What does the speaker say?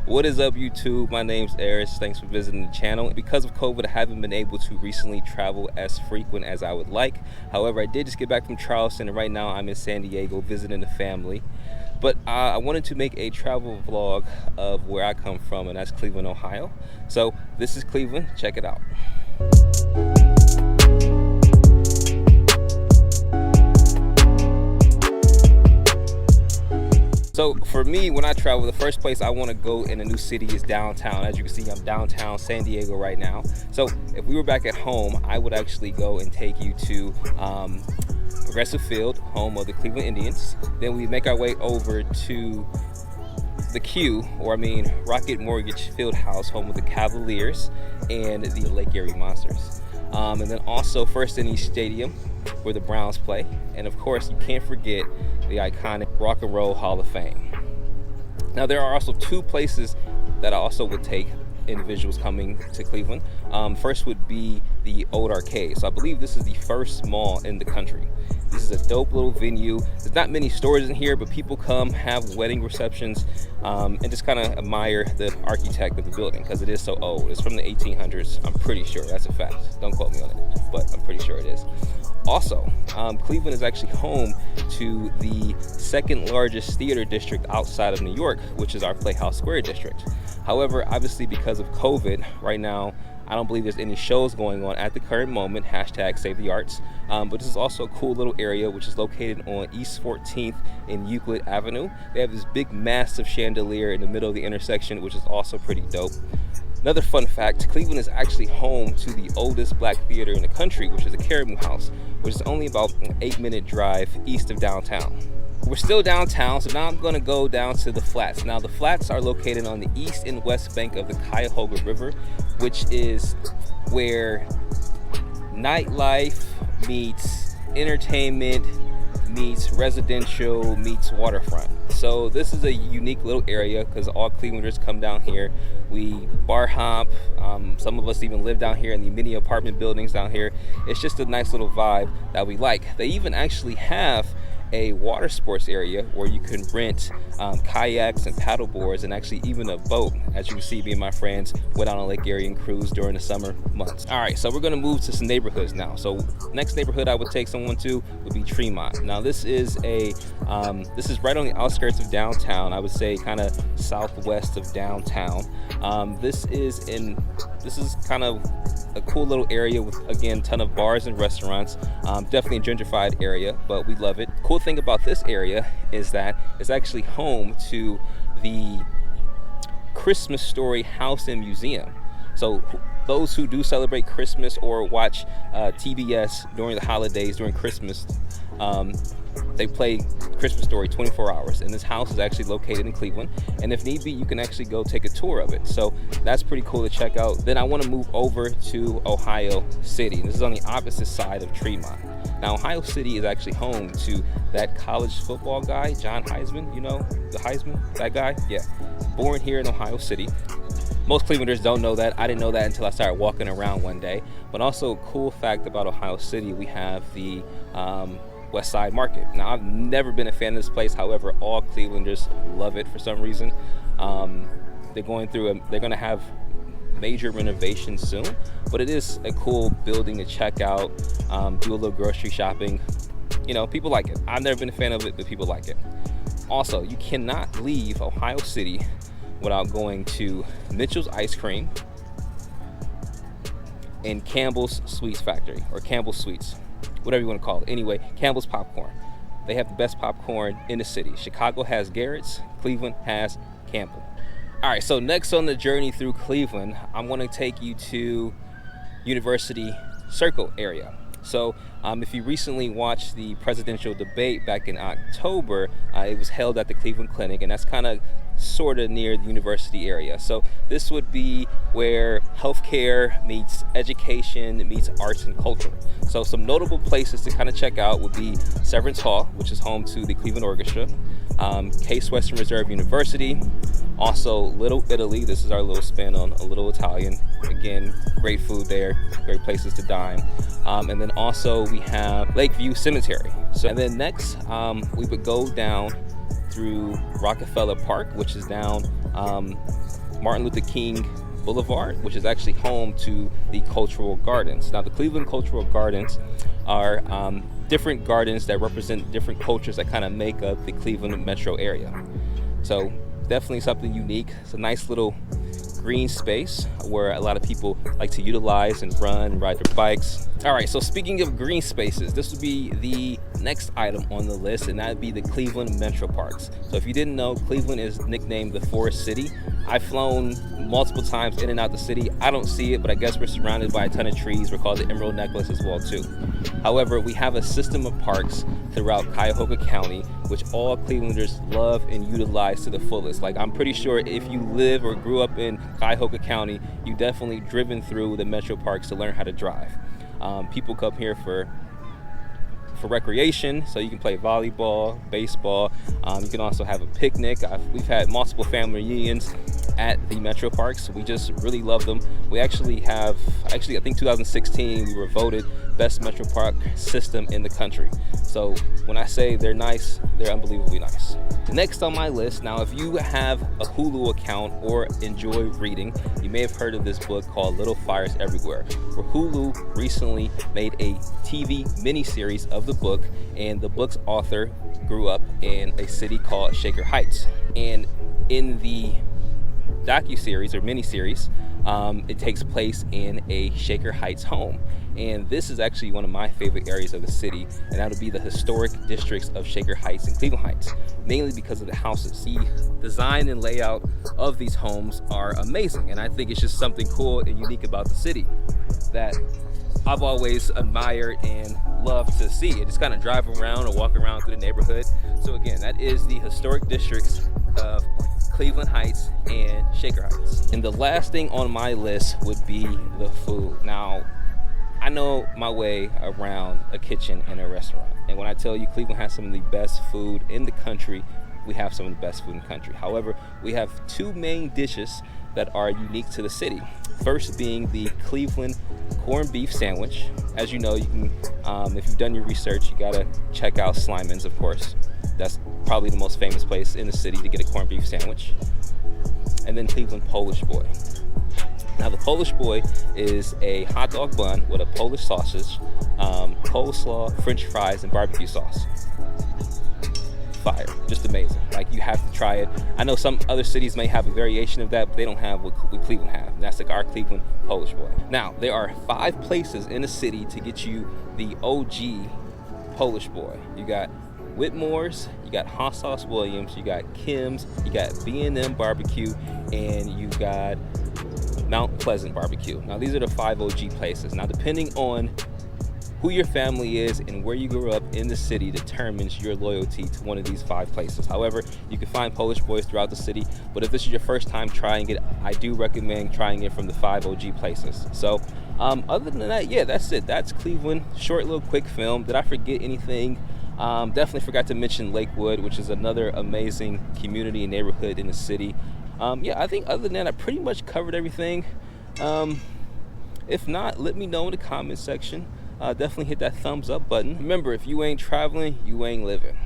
What is up, YouTube? My name's Eris. Thanks for visiting the channel. Because of COVID, I haven't been able to recently travel as frequent as I would like. However, I did just get back from Charleston, and right now I'm in San Diego visiting the family. But I wanted to make a travel vlog of where I come from, and that's Cleveland, Ohio. So this is Cleveland. Check it out. So for me, when I travel, the first place I want to go in a new city is downtown. As you can see, I'm downtown San Diego right now. So if we were back at home, I would actually go and take you to Progressive Field, home of the Cleveland Indians. Then we make our way over to the Rocket Mortgage Fieldhouse, home of the Cavaliers and the Lake Erie Monsters. And then also First Inning Stadium, where the Browns play. And of course, you can't forget the iconic Rock and Roll Hall of Fame. Now, there are also two places that I also would take individuals coming to Cleveland. First would be the Old Arcade. So I believe this is the first mall in the country. This is a dope little venue. There's not many stores in here, but people come, have wedding receptions, and just kind of admire the architect of the building because it is so old. It's from the 1800s. I'm pretty sure that's a fact. Don't quote me on it, but I'm pretty sure it is. Also, Cleveland is actually home to the second largest theater district outside of New York, which is our Playhouse Square district. However, obviously because of COVID, right now, I don't believe there's any shows going on at the current moment, hashtag Save the Arts. But this is also a cool little area which is located on East 14th in Euclid Avenue. They have this big massive chandelier in the middle of the intersection, which is also pretty dope. Another fun fact, Cleveland is actually home to the oldest black theater in the country, which is the Caribou House, which is only about an 8-minute drive east of downtown. We're still downtown, so now I'm gonna go down to the Flats. Now, the Flats are located on the east and west bank of the Cuyahoga River, which is where nightlife meets entertainment meets residential meets waterfront. So this is a unique little area because all Clevelanders come down here. We bar hop. Some of us even live down here in the mini apartment buildings down here. It's just a nice little vibe that we like. They even actually have a water sports area where you can rent kayaks and paddle boards and actually even a boat. As you can see, me and my friends went out on Lake Erie and cruised during the summer months. All right, so we're gonna move to some neighborhoods now. So next neighborhood I would take someone to would be Tremont. Now this is this is right on the outskirts of downtown. I would say kind of southwest of downtown. This is kind of a cool little area with, again, a ton of bars and restaurants. Definitely a gentrified area, but we love it. Cool thing about this area is that it's actually home to the Christmas Story House and Museum. So those who do celebrate Christmas or watch TBS during the holidays, during Christmas, they play Christmas Story 24 hours, and this house is actually located in Cleveland, and if need be, you can actually go take a tour of it. So that's pretty cool to check out. Then I want to move over to Ohio City. This is on the opposite side of Tremont. Now, Ohio City is actually home to that college football guy, John Heisman. You know, the Heisman, that guy? Yeah, born here in Ohio City. Most Clevelanders don't know that. I didn't know that until I started walking around one day. But also, a cool fact about Ohio City, we have the West Side Market. Now, I've never been a fan of this place. However, all Clevelanders love it for some reason. They're going to have major renovations soon, but it is a cool building to check out, do a little grocery shopping. You know, people like it. I've never been a fan of it, but people like it. Also, you cannot leave Ohio City without going to Mitchell's Ice Cream and Campbell's Sweets Factory, or Campbell's Sweets, whatever you want to call it. Anyway, Campbell's Popcorn. They have the best popcorn in the city. Chicago has Garrett's, Cleveland has Campbell. All right, so next on the journey through Cleveland, I'm going to take you to University Circle area. So if you recently watched the presidential debate back in October, it was held at the Cleveland Clinic, and that's kind of sort of near the university area. So this would be where healthcare meets education meets arts and culture. So some notable places to kind of check out would be Severance Hall, which is home to the Cleveland Orchestra, Case Western Reserve University, also Little Italy. This is our little spin on a little Italian. Again, great food there, great places to dine. And then also we have Lakeview Cemetery. So, and then next we would go down through Rockefeller Park, which is down Martin Luther King Boulevard, which is actually home to the Cultural Gardens. Now, the Cleveland Cultural Gardens are different gardens that represent different cultures that kind of make up the Cleveland metro area. So definitely something unique. It's a nice little green space where a lot of people like to utilize and run and ride their bikes. All right, so speaking of green spaces, this would be the next item on the list, and that would be the Cleveland Metro Parks. So if you didn't know, Cleveland is nicknamed the Forest City. I've flown multiple times in and out the city. I don't see it, but I guess we're surrounded by a ton of trees. We're called the Emerald Necklace as well too. However, we have a system of parks throughout Cuyahoga County, which all Clevelanders love and utilize to the fullest. Like, I'm pretty sure if you live or grew up in Cuyahoga County, you definitely driven through the Metro Parks to learn how to drive. People come here for recreation, so you can play volleyball, baseball. You can also have a picnic. We've had multiple family reunions at the Metro Parks. We just really love them. We actually have, I think 2016, we were voted best Metro Park system in the country. So when I say they're nice, they're unbelievably nice. Next on my list, now if you have a Hulu account or enjoy reading, you may have heard of this book called Little Fires Everywhere, where Hulu recently made a TV miniseries of the book, and the book's author grew up in a city called Shaker Heights. And in the docuseries or miniseries, it takes place in a Shaker Heights home. And this is actually one of my favorite areas of the city, and that would be the historic districts of Shaker Heights and Cleveland Heights, mainly because of the houses. The design and layout of these homes are amazing, and I think it's just something cool and unique about the city that I've always admired and loved to see. Just kind of drive around or walk around through the neighborhood. So again, that is the historic districts of Cleveland Heights and Shaker Heights. And the last thing on my list would be the food. Now, I know my way around a kitchen and a restaurant, and when I tell you Cleveland has some of the best food in the country, we have some of the best food in the country. However, we have two main dishes that are unique to the city. First being the Cleveland corned beef sandwich. As you know, you can, if you've done your research, you gotta check out Slyman's, of course. That's probably the most famous place in the city to get a corned beef sandwich. And then Cleveland Polish Boy. Now, the Polish Boy is a hot dog bun with a Polish sausage, coleslaw, French fries, and barbecue sauce. Fire, just amazing. Like, you have to try it. I know some other cities may have a variation of that, but they don't have what Cleveland have. And that's like our Cleveland Polish Boy. Now, there are 5 places in the city to get you the OG Polish Boy. You got Whitmore's, you got Hot Sauce Williams, you got Kim's, you got B&M Barbecue, and you got Mount Pleasant Barbecue. Now, these are the 5 OG places. Now, depending on who your family is and where you grew up in the city determines your loyalty to one of these 5 places. However, you can find Polish Boys throughout the city, but if this is your first time trying it, I do recommend trying it from the 5 OG places. So other than that, yeah, that's it. That's Cleveland. Short little quick film. Did I forget anything? Definitely forgot to mention Lakewood, which is another amazing community and neighborhood in the city. Yeah, I think other than that, I pretty much covered everything. If not, let me know in the comment section. Definitely hit that thumbs up button. Remember, if you ain't traveling, you ain't living.